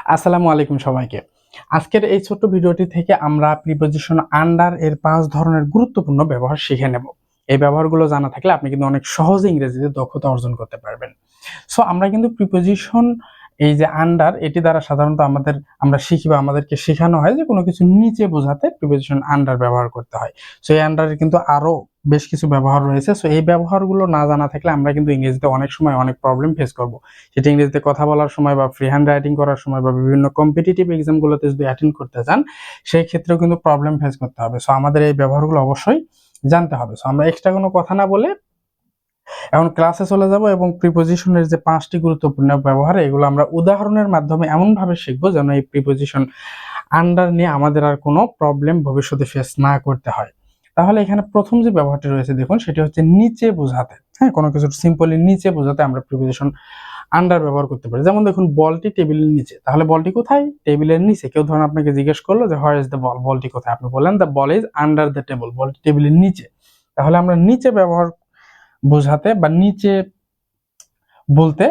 আসসালামু আলাইকুম সবাইকে। আজকের এই ছোট্ট ভিডিওটি থেকে আমরা প্রিপোজিশন আন্ডার এর ৫ ধরনের গুরুত্বপূর্ণ ব্যবহার শিখে নেব। এই ব্যবহারগুলো জানা থাকলে আপনি কিন্তু অনেক সহজে ইংরেজিতে দক্ষতা অর্জন করতে পারবেন। সো আমরা কিন্তু প্রিপোজিশন এই যে আন্ডার এটি দ্বারা সাধারণত আমরা শিখি বা আমাদেরকে শেখানো হয় যে কোনো কিছু নিচে বোঝাতে প্রিপোজিশন আন্ডার ব্যবহার করতে হয়। সো এই আন্ডারের কিন্তু আরো বেশ কিছু ব্যবহার রয়েছে। সো এই ব্যবহারগুলো না জানা থাকলে আমরা কিন্তু ইংরেজিতে অনেক সময় অনেক প্রবলেম ফেস করব। সেটা ইংরেজিতে কথা বলার সময় বা ফ্রি হ্যান্ড রাইটিং করার সময় বা বিভিন্ন কম্পিটিটিভ এক্সামগুলোতে যদি অ্যাটেন্ড করতে চান, সেই ক্ষেত্রেও কিন্তু প্রবলেম ফেস করতে হবে। সো আমাদের এই ব্যবহারগুলো অবশ্যই জানতে হবে। সো আমরা এক্সট্রা কোনো কথা না বলে এখন ক্লাসে চলে যাব এবং প্রিপোজিশনের যে ৫টি গুরুত্বপূর্ণ ব্যবহার এগুলো আমরা উদাহরণের মাধ্যমে এমনভাবে শিখব যেন এই প্রিপোজিশন আন্ডার নিয়ে আমাদের আর কোনো প্রবলেম ভবিষ্যতে ফেস না করতে হয়। তাহলে এখানে প্রথম যে ব্যবহারটি রয়েছে দেখুন সেটি হচ্ছে নিচে বোঝাতে। হ্যাঁ, কোনো কিছু সিম্পলি নিচে বোঝাতে আমরা প্রিপোজিশন আন্ডার ব্যবহার করতে পারি। যেমন দেখুন বলটি টেবিলের নিচে। তাহলে বলটি কোথায়? টেবিলের নিচে। কেউ ধরুন আপনাকে জিজ্ঞেস করলো যে হোয়ার ইজ দ্য বল? বলটি কোথায়? আপনি বললেন the ball is under the table. বলটি টেবিলের নিচে। তাহলে আমরা নিচে ব্যবহার বোঝাতে বা নিচে বলতে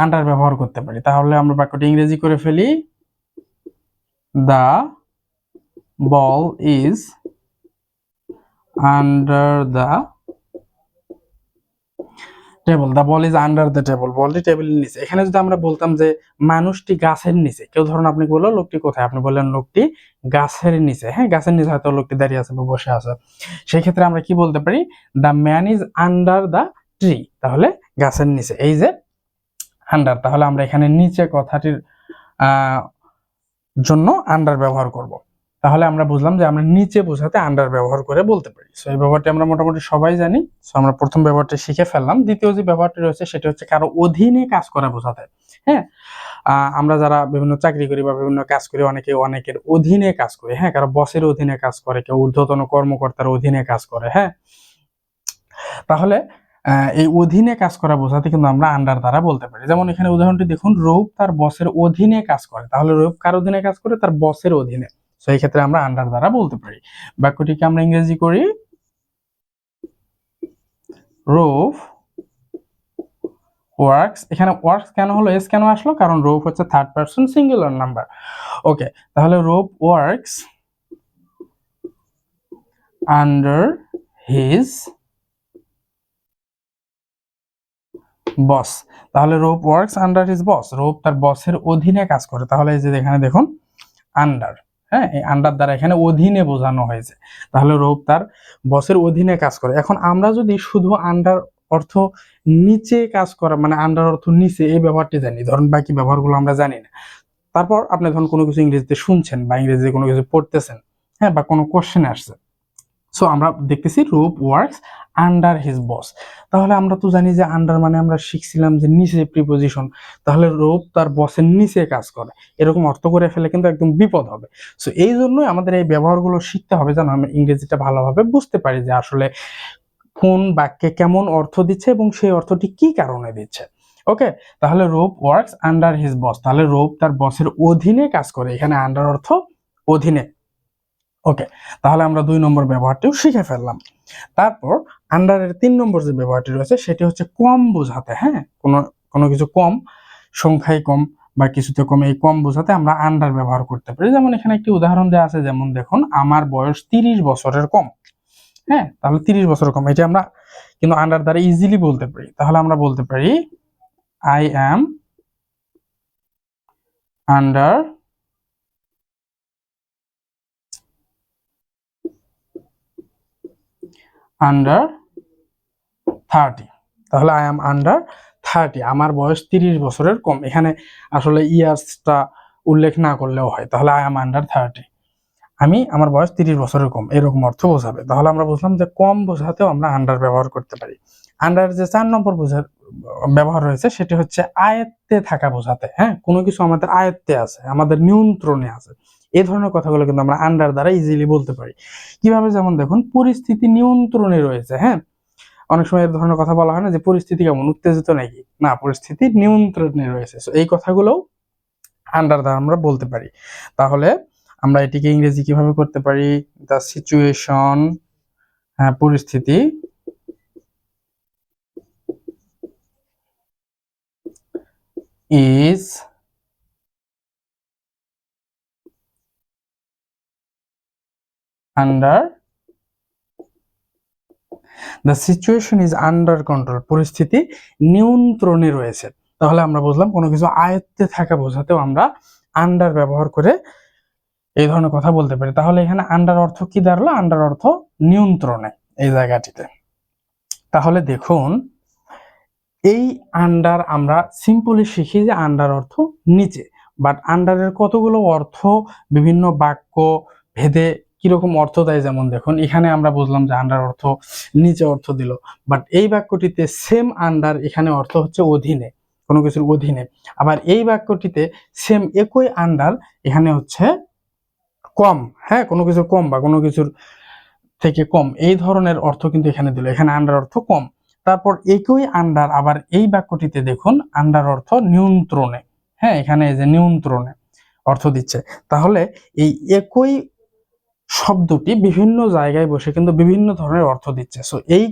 আন্ডার ব্যবহার করতে পারি। তাহলে আমরা বাক্যটি ইংরেজি করে ফেলি। The ball is under the table. The ball is under the table. বলটি টেবিলের নিচে। এখানে যদি আমরা বলতাম যে মানুষটি গাছের নিচে, কেউ ধরুন আপনাকে বললো লোকটি কোথায়? আপনি বললেন লোকটি গাছের নিচে। হ্যাঁ, গাছের নিচে হয়তো লোকটি দাঁড়িয়ে আছে বা বসে আছে। সেই ক্ষেত্রে আমরা কি বলতে পারি? The man is under the tree. তাহলে গাছের নিচে। এই যে আন্ডার, তাহলে আমরা এখানে নিচে কথাটির জন্য আন্ডার ব্যবহার করব। তাহলে আমরা বুঝলাম যে আমরা নিচে বোঝাতে আন্ডার ব্যবহার করে বলতে পারি। সো এই ব্যবহারটি আমরা মোটামুটি সবাই জানি। সো আমরা প্রথম ব্যবহারটি শিখে ফেললাম। দ্বিতীয় যে ব্যবহারটি রয়েছে সেটা হচ্ছে কারো অধীনে কাজ করা বোঝাতে। হ্যাঁ, আমরা যারা বিভিন্ন চাকরি করি বা বিভিন্ন কাজ করি অনেকের অধীনে কাজ করি। হ্যাঁ, কারো বসের অধীনে কাজ করে, কেউ ঊর্ধ্বতন কর্মকর্তার অধীনে কাজ করে। হ্যাঁ, তাহলে এই অধীনে কাজ করা বোঝাতে কিন্তু আমরা আন্ডার দ্বারা বলতে পারি। যেমন এখানে উদাহরণটি দেখুন, রৌপ তার বসের অধীনে কাজ করে। তাহলে রৌপ কার অধীনে কাজ করে? তার বসের অধীনে। সো এই ক্ষেত্রে আমরা আন্ডার দ্বারা বলতে পারি। বাক্যটিকে আমরা ইংরেজি করি। রৌপ ওয়ার্কস। এখানে ওয়ার্কস কেন হলো, এস কেন আসলো? কারণ রৌপ হচ্ছে থার্ড পারসন সিঙ্গুলার নাম্বার। ওকে, তাহলে রৌপ ওয়ার্কস আন্ডার হিজ বস। তাহলে rope works under his boss. Rope তার বসের অধীনে কাজ করে। তাহলে এই যে এখানে দেখুন আন্ডার, হ্যাঁ, এই আন্ডার দ্বারা এখানে অধীনে বোঝানো হয়েছে। তাহলে রোপ তার বসের অধীনে কাজ করে। এখন আমরা যদি শুধু আন্ডার অর্থ নিচে কাজ করা, মানে আন্ডার অর্থ নিচে, এই ব্যবহারটি জানি, ধরুন বাকি ব্যবহারগুলো আমরা জানি না। তারপর আপনি ধরুন কোনো কিছু ইংরেজিতে শুনছেন বা ইংরেজিতে কোনো কিছু পড়তেছেন, হ্যাঁ, বা কোনো কোশ্চেন আসছে। সো আমরা দেখতেছি রূপ ওয়ার্কস আন্ডার হিজ বস। তাহলে আমরা তো জানি যে আন্ডার মানে আমরা শিখছিলাম যে নিচে প্রিপোজিশন। তাহলে রূপ তার বসের নিচে কাজ করে, এরকম অর্থ করে ফেলে কিন্তু একদম বিপদ হবে। সো এই জন্যই আমাদের এই ব্যবহারগুলো শিখতে হবে যেন আমরা ইংরেজিটা ভালোভাবে বুঝতে পারি যে আসলে কোন বাক্যে কেমন অর্থ দিচ্ছে এবং সেই অর্থটি কি কারণে দিচ্ছে। ওকে, তাহলে rope works under his boss. তাহলে রোপ তার বসের অধীনে কাজ করে। এখানে আন্ডার অর্থ অধীনে। ওকে, তাহলে আমরা ২ নম্বর ব্যবহারটিও শিখে ফেললাম। তারপর আন্ডারের ৩ নম্বর যে ব্যবহারটি রয়েছে সেটি হচ্ছে কম বোঝাতে। হ্যাঁ, কোনো কিছু কম, সংখ্যায় কম বা কিছুতে কম, এই কম বোঝাতে আমরা আন্ডার ব্যবহার করতে পারি। যেমন এখানে একটি উদাহরণ দেওয়া আছে, যেমন দেখুন আমার বয়স ৩০ বছরের কম। হ্যাঁ, তাহলে ৩০ বছরের কম এটা আমরা কিন্তু আন্ডার দ্বারা ইজিলি বলতে পারি। তাহলে আমরা বলতে পারি আই অ্যাম আন্ডার আন্ডার 30। তাহলে আই অ্যাম আন্ডার 30, আমার বয়স 30 বছরের কম। এখানে আসলে ইয়ার্সটা উল্লেখ না করলেও হয়। তাহলে আই অ্যাম আন্ডার 30, আমার বয়স 30 বছরের কম, এরকম অর্থ বোঝাবে। তাহলে আমরা বুঝলাম যে কম বোঝাতেও আমরা আন্ডার ব্যবহার করতে পারি। আন্ডার যে 4 নম্বর ব্যবহার রয়েছে সেটি হচ্ছে আয়ত্তে থাকা বোঝাতে। হ্যাঁ, কোনো কিছু আমাদের আয়ত্তে আছে, আমাদের নিয়ন্ত্রণে আছে, এই ধরনের কথাগুলো কিন্তু আমরা আন্ডার দ্বারা ইজিলি বলতে পারি। কিভাবে? যেমন দেখুন পরিস্থিতি নিয়ন্ত্রণে রয়েছে। হ্যাঁ, অনেক সময় এই ধরনের কথা বলা হয় না যে পরিস্থিতি কেমন, উত্তেজিত নাকি? না, পরিস্থিতি নিয়ন্ত্রণে রয়েছে। সো এই কথাগুলোও আন্ডার দ্বারা আমরা বলতে পারি। তাহলে আমরা এটিকে ইংরেজি কিভাবে করতে পারি? দ্য সিচুয়েশন, হ্যাঁ, পরিস্থিতি is under, the situation is under control, পরিস্থিতি নিয়ন্ত্রণে রয়েছে। তাহলে আমরা বুঝলাম কোনো কিছু আয়ত্তে থাকা বোঝাতেও আমরা আন্ডার ব্যবহার করে এই ধরনের কথা বলতে পারি। তাহলে এখানে আন্ডার অর্থ কি দাঁড়ালো? আন্ডার অর্থ নিয়ন্ত্রণে এই জায়গাটিতে। তাহলে দেখুন, এই আন্ডার আমরা সিম্পলি শিখি যে আন্ডার অর্থ নিচে, বাট আন্ডারের কতগুলো অর্থ বিভিন্ন বাক্য ভেদে কিরকম অর্থ দেয়। যেমন দেখুন, এখানে আমরা বুঝলাম যে আন্ডার অর্থ নিচে অর্থ দিল, বাট এই বাক্যটিতে সেম আন্ডার এখানে অর্থ হচ্ছে অধীনে, কোনো কিছুর অধীনে। আবার এই বাক্যটিতে সেম একই আন্ডার এখানে হচ্ছে কম, হ্যাঁ, কোনো কিছুর কম বা কোনো কিছুর থেকে কম, এই ধরনের অর্থ কিন্তু এখানে দিল। এখানে আন্ডার অর্থ কম। তারপর একই আন্ডার আবার এই বাক্যটিতে দেখুন আন্ডার অর্থ নিয়ন্ত্রণে, হ্যাঁ, এখানে এই যে নিয়ন্ত্রণে অর্থ দিচ্ছে। তাহলে এই একই শব্দটি বিভিন্ন জায়গায় বসে কিন্তু বিভিন্ন ধরনের অর্থ দিচ্ছে। সো এই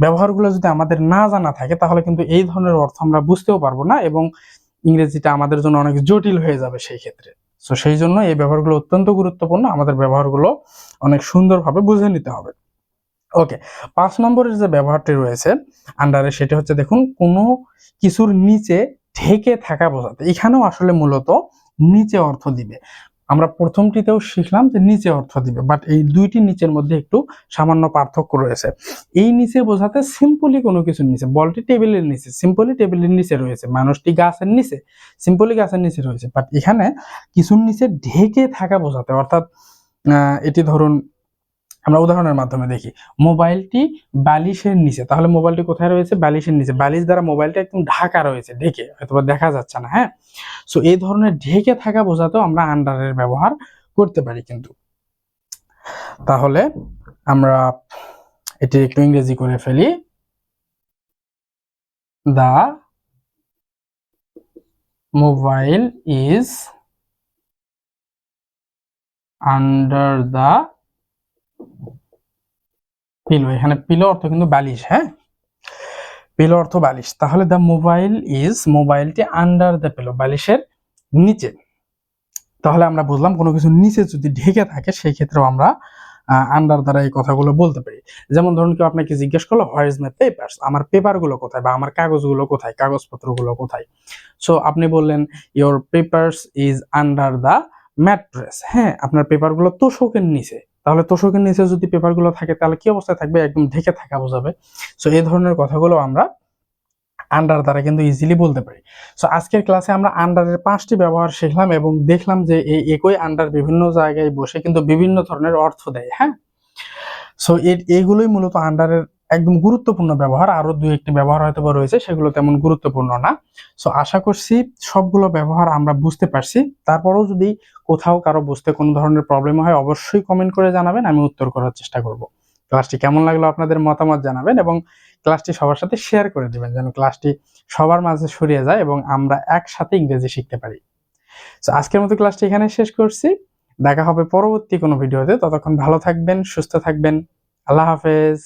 ব্যবহারগুলো যদি আমাদের না জানা থাকে তাহলে কিন্তু এই ধরনের অর্থ আমরা বুঝতেও পারবো না এবং ইংরেজিটা আমাদের জন্য অনেক জটিল হয়ে যাবে সেই ক্ষেত্রে। সো সেই জন্য এই ব্যবহারগুলো অত্যন্ত গুরুত্বপূর্ণ, আমাদের ব্যবহারগুলো অনেক সুন্দরভাবে বুঝে নিতে হবে। ওকে, 5 নম্বরের যে ব্যবহারটি রয়েছে আন্ডারে, সেটা হচ্ছে দেখুন কোনো কিছুর নিচে ঢেকে থাকা বোঝাতে। এখানেও আসলে মূলত নিচে অর্থ দিবে। আমরা প্রথমটিতেও শিখলাম যে নিচে অর্থ দিবে, বাট এই দুইটি নিচের মধ্যে একটু সামান্য পার্থক্য রয়েছে। এই নিচে বোঝাতে সিম্পলি কোনো কিছুর নিচে, বলটি টেবিলের নিচে, সিম্পলি টেবিলের নিচে রয়েছে, মানুষটি গাছের নিচে, সিম্পলি গাছের নিচে রয়েছে। বাট এখানে কিছুর নিচে ঢেকে থাকা বোঝাতে, অর্থাৎ এটি ধরুন আমরা উদাহরণের মাধ্যমে দেখি, মোবাইলটি বালিশের নিচে। তাহলে মোবাইলটি কোথায় রয়েছে? বালিশের নিচে। বালিশ দ্বারা মোবাইলটা একদম ঢাকা রয়েছে, ঢেকে, হয়তো দেখা যাচ্ছে না, হ্যাঁ। সো এই ধরনের ঢেকে থাকা বোঝাতেও আমরা আন্ডারের ব্যবহার করতে পারি কিন্তু। তাহলে আমরা এটি একটু ইংরেজি করে ফেলি। The mobile is under the pillow. এখানে পিলো অর্থ কিন্তু বালিশ, হ্যাঁ, পিলো অর্থ বালিশ। তাহলে দা মোবাইল ইজ, মোবাইলটি আন্ডার দ্য পিলো, বালিশের নিচে। তাহলে আমরা বুঝলাম কোনো কিছু নিচে যদি ঢেকে থাকে সেই ক্ষেত্রেও আমরা আন্ডার দ্বারা এই কথাগুলো বলতে পারি। যেমন ধরুন কেউ আপনাকে জিজ্ঞেস করলো হোয়ার ইজ মাই পেপারস, আমার পেপারগুলো কোথায় বা আমার কাগজগুলো কোথায়, কাগজপত্রগুলো কোথায়। সো আপনি বললেন your papers is under the mattress, হ্যাঁ, আপনার পেপারগুলো তোশকের নিচে। তাহলে তোশকের নিচে যদি পেপারগুলো থাকে তাহলে কি অবস্থায় থাকবে? একদম ঢেকে থাকা বোঝাবে। সো এই ধরনের কথাগুলো আমরা আন্ডার দ্বারা কিন্তু ইজিলি বলতে পারি। সো আজকের ক্লাসে আমরা আন্ডারের 5টি ব্যবহার শিখলাম এবং দেখলাম যে এই একই আন্ডার বিভিন্ন জায়গায় বসে কিন্তু বিভিন্ন ধরনের অর্থ দেয়, হ্যাঁ। সো এইগুলোই মূলত আন্ডারের একদম গুরুত্বপূর্ণ ব্যবহার। আরো 2-1টি ব্যবহার হয়তো রয়েছে, সেগুলো তেমন গুরুত্বপূর্ণ না। সো আশা করছি সবগুলো ব্যবহার আমরা বুঝতে পারছি। তারপরেও যদি কোথাও কারো বুঝতে কোনো ধরনের প্রবলেম হয় অবশ্যই কমেন্ট করে জানাবেন, আমি উত্তর করার চেষ্টা করব। ক্লাসটি কেমন লাগলো আপনাদের মতামত জানাবেন এবং ক্লাসটি সবার সাথে শেয়ার করে দিবেন যেন ক্লাসটি সবার মাঝে ছড়িয়ে যায় এবং আমরা একসাথে ইংরেজি শিখতে পারি। সো আজকের মতো ক্লাসটি এখানে শেষ করছি। দেখা হবে পরবর্তী কোনো ভিডিওতে। ততক্ষণ ভালো থাকবেন, সুস্থ থাকবেন। আল্লাহ হাফেজ।